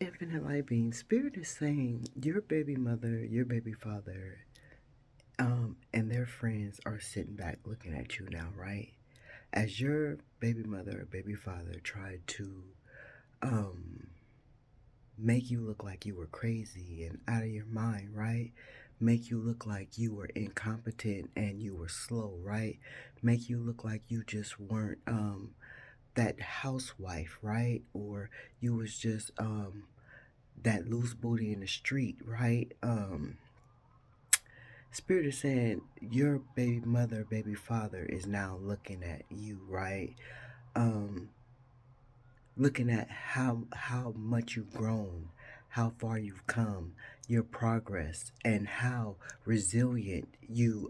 Infinite light being, Spirit is saying your baby mother, your baby father, and their friends are sitting back looking at you now, right? As your baby mother or baby father tried to um, make you look like you were crazy and out of your mind, right? Make you look like you were incompetent and you were slow, right? Make you look like you just weren't that housewife, right? Or you was just that loose booty in the street, right? Spirit is saying your baby mother, baby father is now looking at you, right? Um, Looking at how much you've grown, how far you've come, your progress, and how resilient you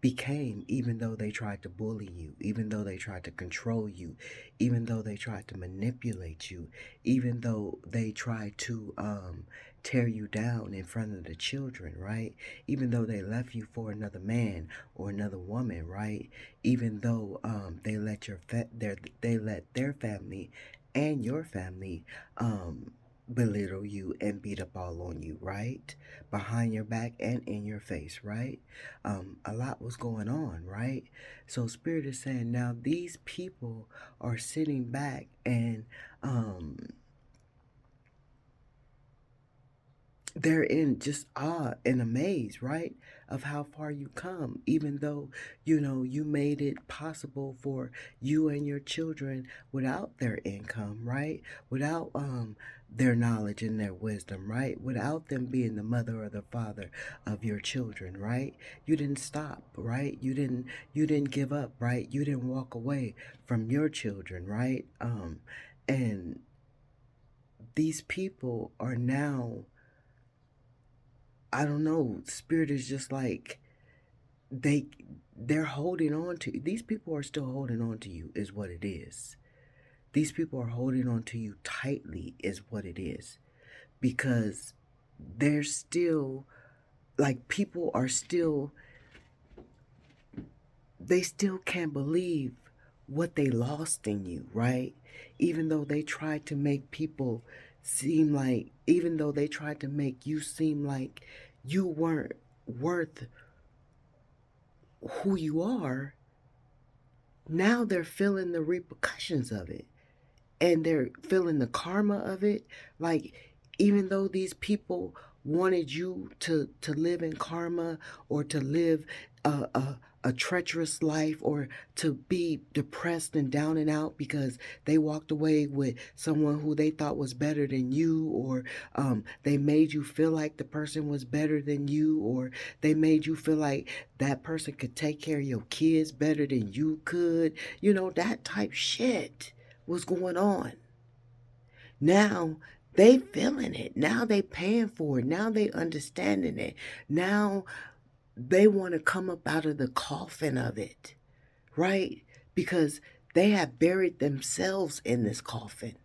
became, even though they tried to bully you, even though they tried to control you, even though they tried to manipulate you, even though they tried to tear you down in front of the children, right? Even though they left you for another man or another woman, right? Even though they let they let their family and your family belittle you and beat up all on you, right? Behind your back and in your face, right? A lot was going on, right? So Spirit is saying now these people are sitting back and they're in just awe and amaze, right? Of how far you come, even though, you made it possible for you and your children without their income, right? Without their knowledge and their wisdom, right? Without them being the mother or the father of your children, right? You didn't stop, right? You didn't give up, right? You didn't walk away from your children, right? And these people are now, I don't know, Spirit is just like they they're holding on to, these people are still holding on to you is what it is. These people are holding on to you tightly is what it is, because they're still, like, people are still, they still can't believe what they lost in you, right? Even though they tried to make people seem like, even though they tried to make you seem like you weren't worth who you are, now they're feeling the repercussions of it, and they're feeling the karma of it. Like, even though these people wanted you to live in karma, or to live a treacherous life, or to be depressed and down and out because they walked away with someone who they thought was better than you, or they made you feel like the person was better than you, or they made you feel like that person could take care of your kids better than you could, that type shit was going on. Now they feeling it. Now they paying for it. Now they understanding it. Now they want to come up out of the coffin of it, right? Because they have buried themselves in this coffin.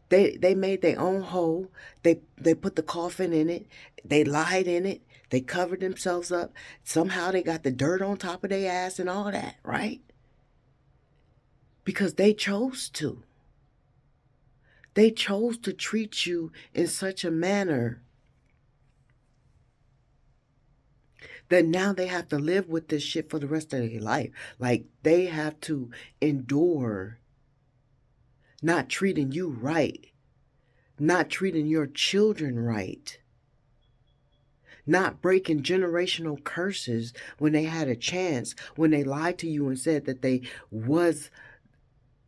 They made their own hole. They put the coffin in it. They lied in it. They covered themselves up. Somehow they got the dirt on top of their ass and all that, right? Because they chose to. They chose to treat you in such a manner that now they have to live with this shit for the rest of their life. Like, they have to endure not treating you right, not treating your children right, not breaking generational curses when they had a chance, when they lied to you and said that they was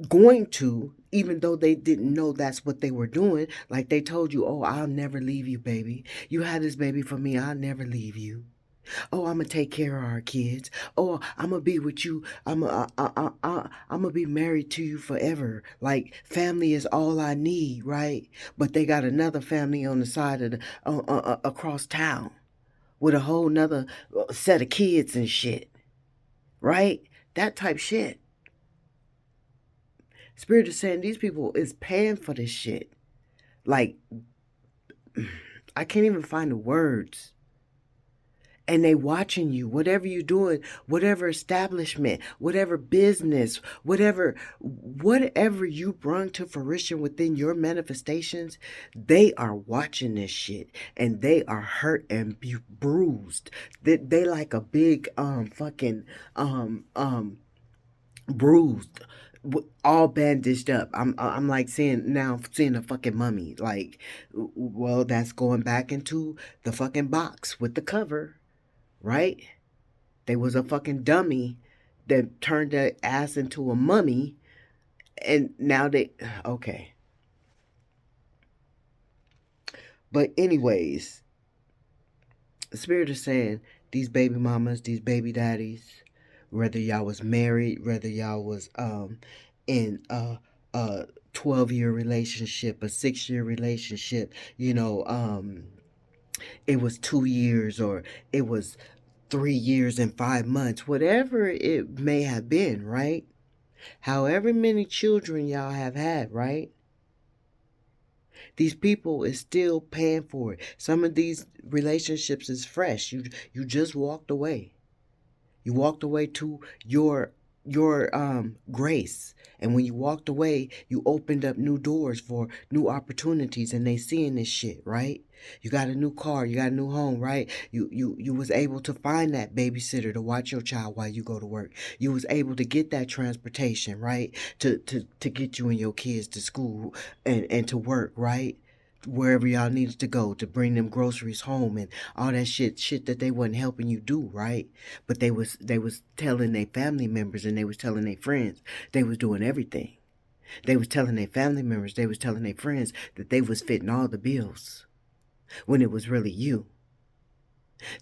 going to, even though they didn't know that's what they were doing. Like, they told you, oh, I'll never leave you, baby. You had this baby for me. I'll never leave you. Oh, I'm gonna take care of our kids. Oh, I'm gonna be with you. I'm gonna be married to you forever. Like, family is all I need, right? But they got another family on the side of the across town with a whole nother set of kids and shit, right? That type shit. Spirit is saying these people is paying for this shit. Like, I can't even find the words. And they watching you, whatever you're doing, whatever establishment, whatever business, whatever you bring to fruition within your manifestations, they are watching this shit and they are hurt and bruised. They like a big fucking bruised, all bandaged up. I'm like seeing a fucking mummy. Like, well, that's going back into the fucking box with the cover, right? They was a fucking dummy that turned their ass into a mummy, and now they okay. But anyways, the spirit is saying these baby mamas, these baby daddies, whether y'all was married, whether y'all was in a 12-year relationship, a 6-year relationship, it was 2 years or it was 3 years and 5 months, whatever it may have been, right? However many children y'all have had, right? These people is still paying for it. Some of these relationships is fresh. You just walked away. You walked away to your grace. And when you walked away, you opened up new doors for new opportunities, and they seeing this shit, right? You got a new car, you got a new home, right? You was able to find that babysitter to watch your child while you go to work. You was able to get that transportation, right? To get you and your kids to school and to work, right? Wherever y'all needed to go to bring them groceries home and all that shit that they wasn't helping you do, right? But they was telling their family members and they was telling their friends they was doing everything. They was telling their family members, they was telling their friends that they was fitting all the bills when it was really you.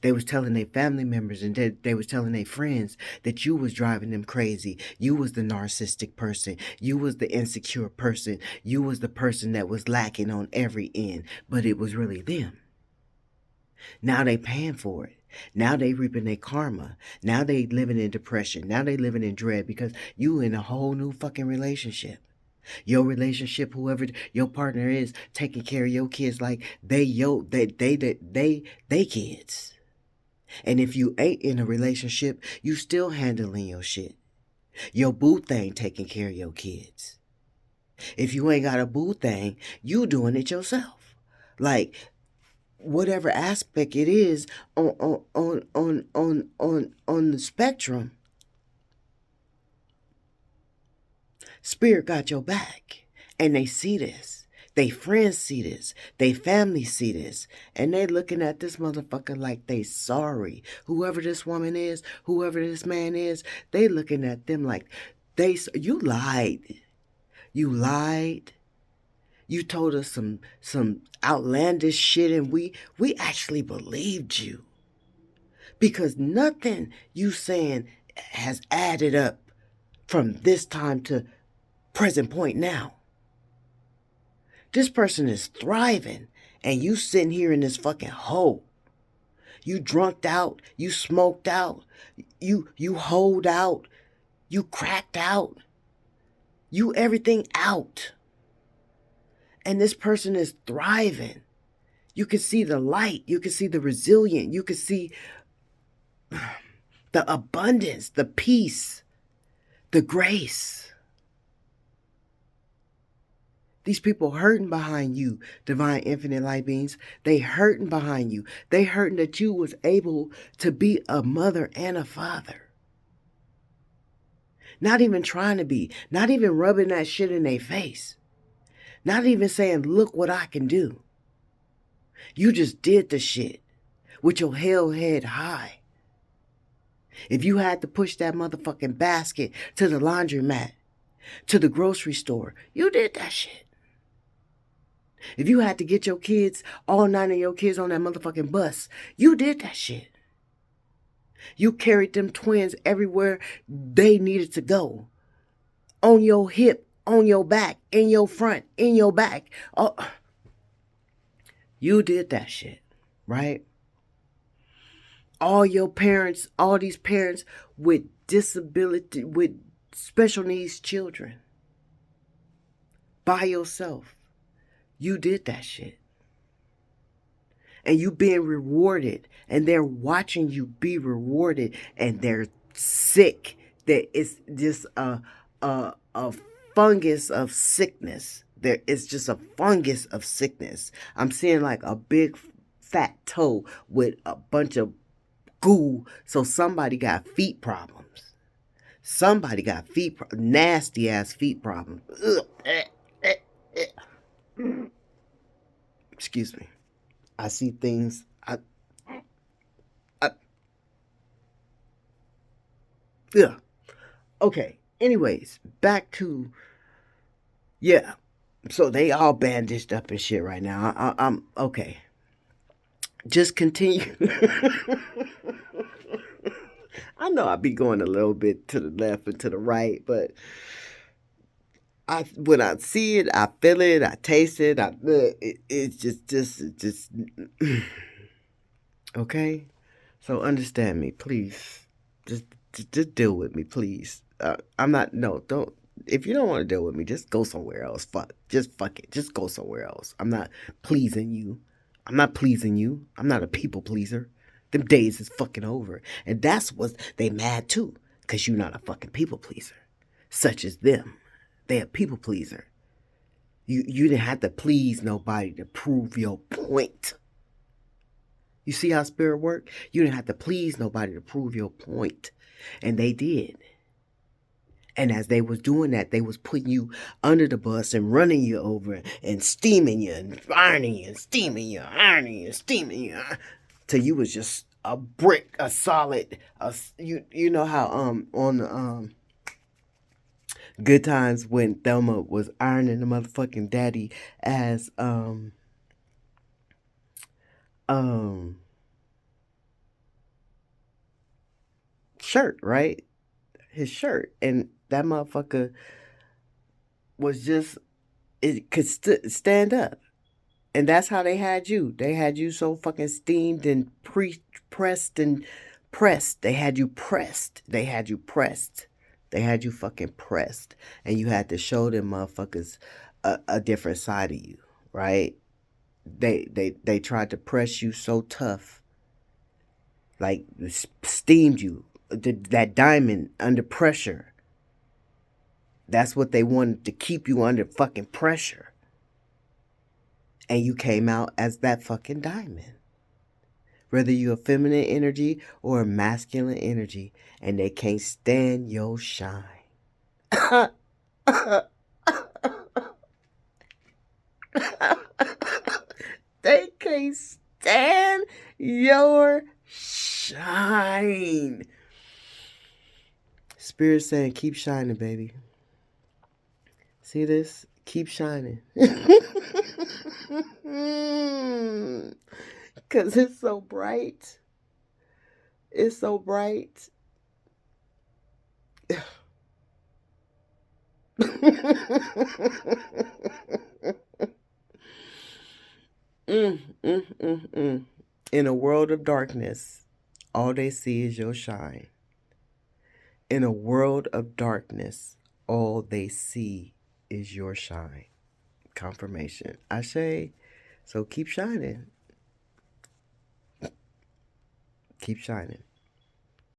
They was telling their family members and they was telling their friends that you was driving them crazy. You was the narcissistic person. You was the insecure person. You was the person that was lacking on every end. But it was really them. Now they paying for it. Now they reaping their karma. Now they living in depression. Now they living in dread because you in a whole new fucking relationship. Your relationship, whoever your partner is, taking care of your kids like they kids. And if you ain't in a relationship, you still handling your shit. Your boo thing taking care of your kids. If you ain't got a boo thing, you doing it yourself. Like whatever aspect it is on the spectrum, spirit got your back. And they see this. They friends see this. They family see this. And they looking at this motherfucker like they sorry. Whoever this woman is, whoever this man is, they looking at them like you lied. You lied. You told us some outlandish shit and we actually believed you. Because nothing you saying has added up from this time to present point now. This person is thriving and you sitting here in this fucking hole. You drunked out, you smoked out, you holed out, you cracked out, you everything out. And this person is thriving. You can see the light, you can see the resilient, you can see the abundance, the peace, the grace. These people hurting behind you, divine infinite light beings. They hurting behind you. They hurting that you was able to be a mother and a father. Not even trying to be. Not even rubbing that shit in their face. Not even saying, look what I can do. You just did the shit with your hell head high. If you had to push that motherfucking basket to the laundromat, to the grocery store, you did that shit. If you had to get your kids, all 9 of your kids on that motherfucking bus, you did that shit. You carried them twins everywhere they needed to go. On your hip, on your back, in your front, in your back. Oh, you did that shit, right? All your parents, all these parents with disability, with special needs children. By yourself. You did that shit. and you being rewarded, and they're watching you be rewarded, and they're sick. That it's just a fungus of sickness. There it's just a fungus of sickness. I'm seeing like a big fat toe with a bunch of goo. So somebody got feet problems. Somebody got nasty ass feet problems. Ugh. Excuse me. I see things. I yeah. Okay. Anyways, back to yeah. So they all bandaged up and shit right now. I'm okay. Just continue. I know I be going a little bit to the left and to the right, but I when I see it, I feel it, I taste it. It's just okay. So understand me, please. Just deal with me, please. I'm not. No, don't. If you don't want to deal with me, just go somewhere else. Fuck it. Just go somewhere else. I'm not pleasing you. I'm not pleasing you. I'm not a people pleaser. Them days is fucking over, and that's what they mad too, cause you're not a fucking people pleaser, such as them. They a people pleaser. You didn't have to please nobody to prove your point. You see how spirit work? You didn't have to please nobody to prove your point. And they did. And as they was doing that, they was putting you under the bus and running you over and steaming you and ironing you and steaming you, ironing you, steaming you, till you was just a brick, a solid. You know how on the Good Times when Thelma was ironing the motherfucking daddy as um shirt, right? His shirt, and that motherfucker was just it could stand up, and that's how they had you. They had you so fucking steamed and pressed and pressed. They had you pressed. They had you pressed. They had you fucking pressed, and you had to show them motherfuckers a different side of you, right? They tried to press you so tough, like steamed you. That diamond under pressure. That's what they wanted, to keep you under fucking pressure. And you came out as that fucking diamond. Whether you're a feminine energy or a masculine energy, and they can't stand your shine. They can't stand your shine. Spirit saying, keep shining, baby. See this? Keep shining. Because it's so bright. It's so bright. Mm, mm, mm, mm. In a world of darkness, all they see is your shine. In a world of darkness, all they see is your shine. Confirmation. Ashe. So keep shining. Keep shining.